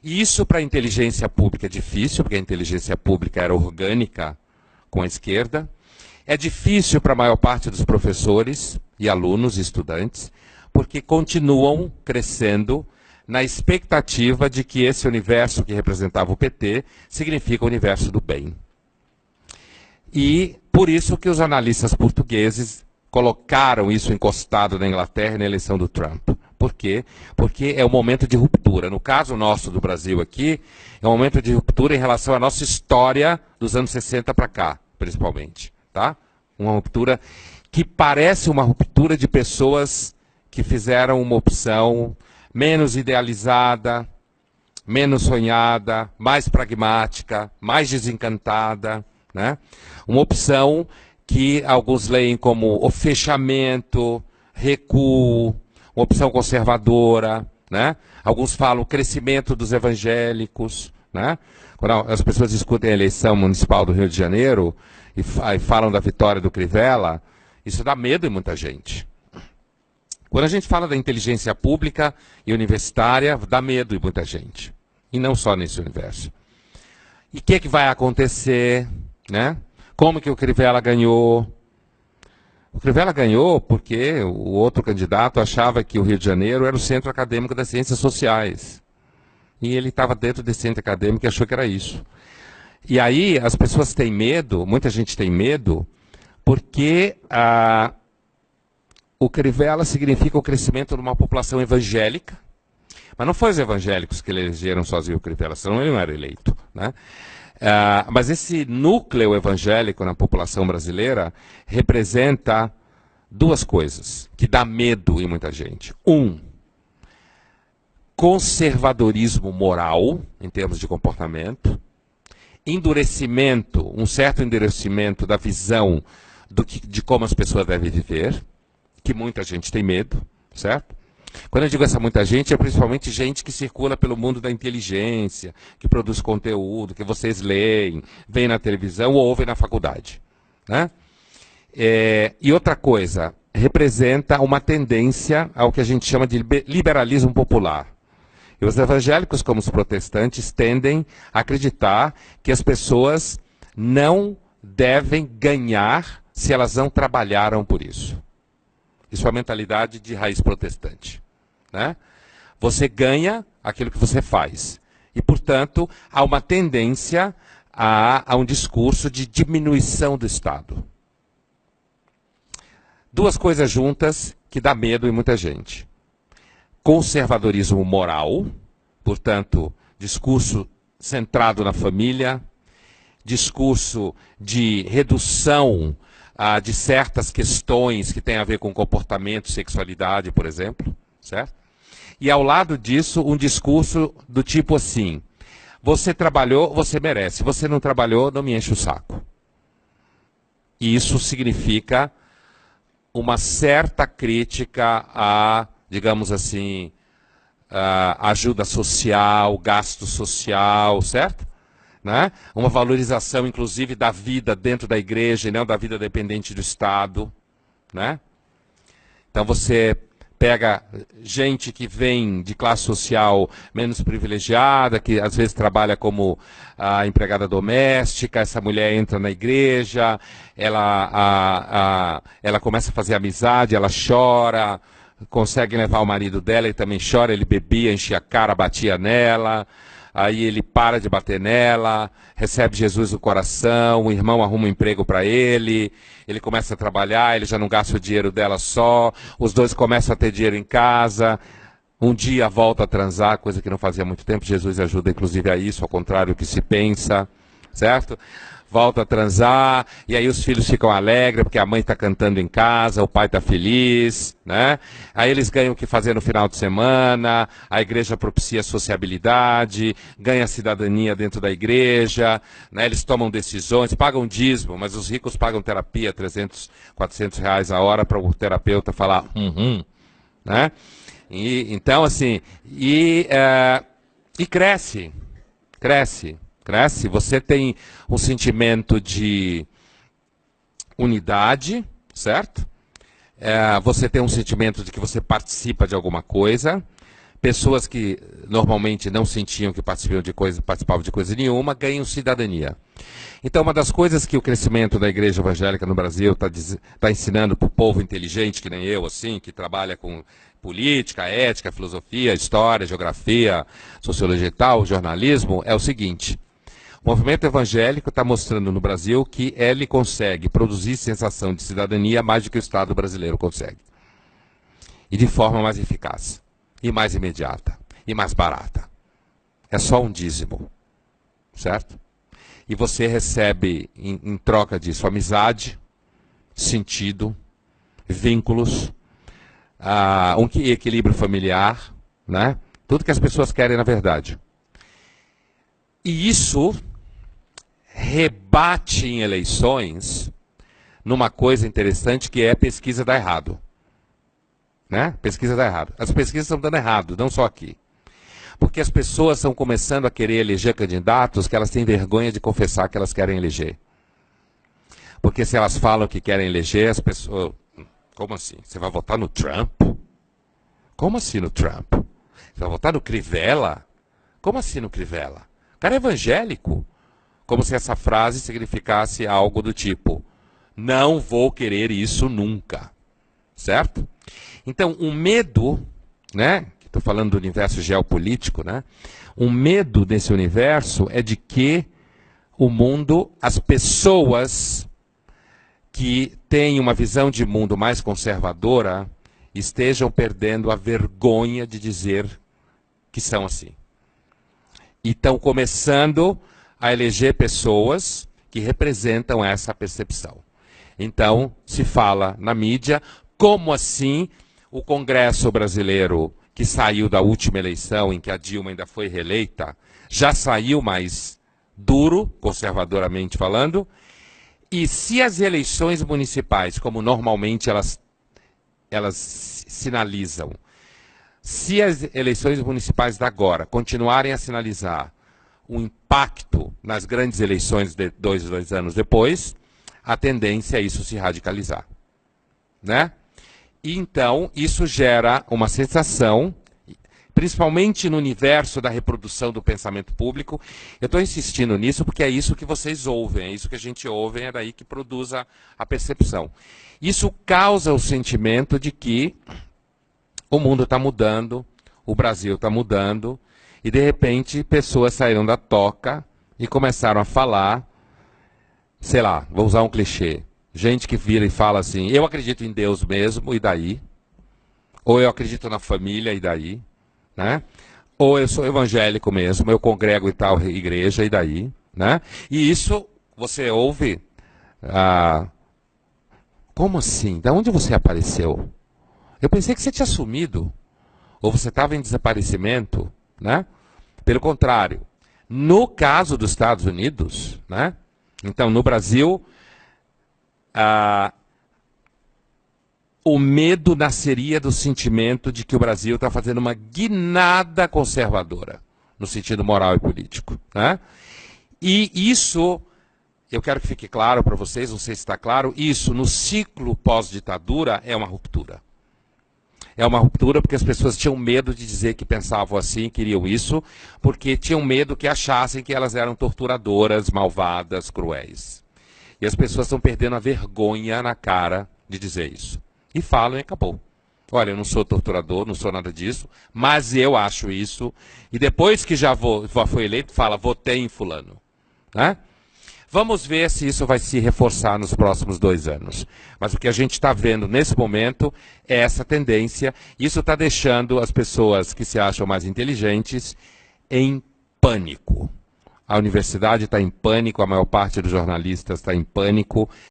E isso para a inteligência pública é difícil, porque a inteligência pública era orgânica com a esquerda. É difícil para a maior parte dos professores e alunos e estudantes, porque continuam crescendo na expectativa de que esse universo que representava o PT significa o universo do bem. E por isso que os analistas portugueses colocaram isso encostado na Inglaterra na eleição do Trump. Por quê? Porque é um momento de ruptura. No caso nosso do Brasil aqui, é um momento de ruptura em relação à nossa história dos anos 60 para cá, principalmente. Tá? Uma ruptura que parece uma ruptura de pessoas que fizeram uma opção menos idealizada, menos sonhada, mais pragmática, mais desencantada, né? Uma opção que alguns leem como o fechamento, recuo, uma opção conservadora, né? Alguns falam o crescimento dos evangélicos, né? Quando as pessoas discutem a eleição municipal do Rio de Janeiro e falam da vitória do Crivella, isso dá medo em muita gente. Quando a gente fala da inteligência pública e universitária, dá medo em muita gente. E não só nesse universo. E o que vai acontecer, né? Como que o Crivella ganhou? O Crivella ganhou porque o outro candidato achava que o Rio de Janeiro era o centro acadêmico das ciências sociais. E ele estava dentro desse centro acadêmico e achou que era isso. E aí as pessoas têm medo, muita gente tem medo, porque o Crivella significa o crescimento de uma população evangélica. Mas não foi os evangélicos que elegeram sozinho o Crivella, senão ele não era eleito, né? Mas esse núcleo evangélico na população brasileira representa duas coisas que dá medo em muita gente. Conservadorismo moral, em termos de comportamento. Endurecimento, um certo endurecimento da visão de como as pessoas devem viver, que muita gente tem medo, certo? Quando eu digo essa muita gente, é principalmente gente que circula pelo mundo da inteligência, que produz conteúdo, que vocês leem, veem na televisão ou ouvem na faculdade, né? E outra coisa, representa uma tendência ao que a gente chama de liberalismo popular. E os evangélicos, como os protestantes, tendem a acreditar que as pessoas não devem ganhar se elas não trabalharam por isso. Isso é a mentalidade de raiz protestante, né? Você ganha aquilo que você faz. E, portanto, há uma tendência a um discurso de diminuição do Estado. Duas coisas juntas que dá medo em muita gente. Conservadorismo moral, portanto, discurso centrado na família, discurso de redução de certas questões que têm a ver com comportamento, sexualidade, por exemplo, certo? E ao lado disso, um discurso do tipo assim: você trabalhou, você merece, você não trabalhou, não me enche o saco. E isso significa uma certa crítica a, digamos assim, ajuda social, gasto social, certo? Né? Uma valorização, inclusive, da vida dentro da igreja e não da vida dependente do Estado, né? Então você pega gente que vem de classe social menos privilegiada, que às vezes trabalha como empregada doméstica, essa mulher entra na igreja, ela começa a fazer amizade, ela chora, consegue levar o marido dela, ele também chora, ele bebia, enchia a cara, batia nela. Aí ele para de bater nela, recebe Jesus no coração, o irmão arruma um emprego para ele, ele começa a trabalhar, ele já não gasta o dinheiro dela só, os dois começam a ter dinheiro em casa, um dia volta a transar, coisa que não fazia muito tempo, Jesus ajuda inclusive a isso, ao contrário do que se pensa, certo? Volta a transar, e aí os filhos ficam alegres, porque a mãe está cantando em casa, o pai está feliz, né? Aí eles ganham o que fazer no final de semana, a igreja propicia sociabilidade, ganha cidadania dentro da igreja, né? Eles tomam decisões, pagam dízimo, mas os ricos pagam terapia, 300, 400 reais a hora para o terapeuta falar, né? Então, assim, e cresce. Você tem um sentimento de unidade, certo? Você tem um sentimento de que você participa de alguma coisa. pessoas que normalmente não sentiam que participavam de coisa nenhuma, ganham cidadania. Então, uma das coisas que o crescimento da igreja evangélica no Brasil está ensinando para o povo inteligente, que nem eu, assim, que trabalha com política, ética, filosofia, história, geografia, sociologia e tal, jornalismo, é o seguinte: o movimento evangélico está mostrando no Brasil que ele consegue produzir sensação de cidadania mais do que o Estado brasileiro consegue. E de forma mais eficaz, e mais imediata, e mais barata. É só um dízimo, certo? E você recebe, em troca disso, amizade, sentido, vínculos, um equilíbrio familiar, né? Tudo que as pessoas querem na verdade. E isso rebate em eleições numa coisa interessante que é a pesquisa dá errado. Né? Pesquisa dá errado. As pesquisas estão dando errado, não só aqui. Porque as pessoas estão começando a querer eleger candidatos que elas têm vergonha de confessar que elas querem eleger. Porque se elas falam que querem eleger, as pessoas... Como assim? Você vai votar no Trump? Como assim no Trump? Você vai votar no Crivella? Como assim no Crivella? O cara é evangélico. Como se essa frase significasse algo do tipo: não vou querer isso nunca. Certo? Então, um medo, né? Estou falando do universo geopolítico, né? Um medo desse universo é de que o mundo, as pessoas que têm uma visão de mundo mais conservadora, estejam perdendo a vergonha de dizer que são assim. E estão começando a eleger pessoas que representam essa percepção. Então, se fala na mídia, como assim o Congresso brasileiro, que saiu da última eleição, em que a Dilma ainda foi reeleita, já saiu mais duro, conservadoramente falando, e se as eleições municipais, como normalmente elas sinalizam, se as eleições municipais da agora continuarem a sinalizar o impacto nas grandes eleições de dois anos depois, a tendência é isso se radicalizar. Né? E então, isso gera uma sensação, principalmente no universo da reprodução do pensamento público. Eu estou insistindo nisso porque é isso que vocês ouvem, é isso que a gente ouve, é daí que produz a percepção. Isso causa o sentimento de que o mundo está mudando, o Brasil está mudando, e de repente pessoas saíram da toca e começaram a falar, sei lá, vou usar um clichê, gente que vira e fala assim: eu acredito em Deus mesmo, e daí? Ou eu acredito na família, e daí? Né? Ou eu sou evangélico mesmo, eu congrego em tal igreja, e daí? Né? E isso você ouve... como assim? Da onde você apareceu? Eu pensei que você tinha sumido. Ou você estava em desaparecimento. Né? Pelo contrário, no caso dos Estados Unidos, né? Então, no Brasil... o medo nasceria do sentimento de que o Brasil está fazendo uma guinada conservadora, no sentido moral e político. Né? E isso, eu quero que fique claro para vocês, não sei se está claro, isso no ciclo pós-ditadura é uma ruptura. É uma ruptura porque as pessoas tinham medo de dizer que pensavam assim, queriam isso, porque tinham medo que achassem que elas eram torturadoras, malvadas, cruéis. E as pessoas estão perdendo a vergonha na cara de dizer isso. E falam e acabou. Olha, eu não sou torturador, não sou nada disso, mas eu acho isso. E depois que já foi eleito, fala, votei em fulano. Né? Vamos ver se isso vai se reforçar nos próximos 2 anos. Mas o que a gente está vendo nesse momento é essa tendência. Isso está deixando as pessoas que se acham mais inteligentes em pânico. A universidade está em pânico, a maior parte dos jornalistas está em pânico.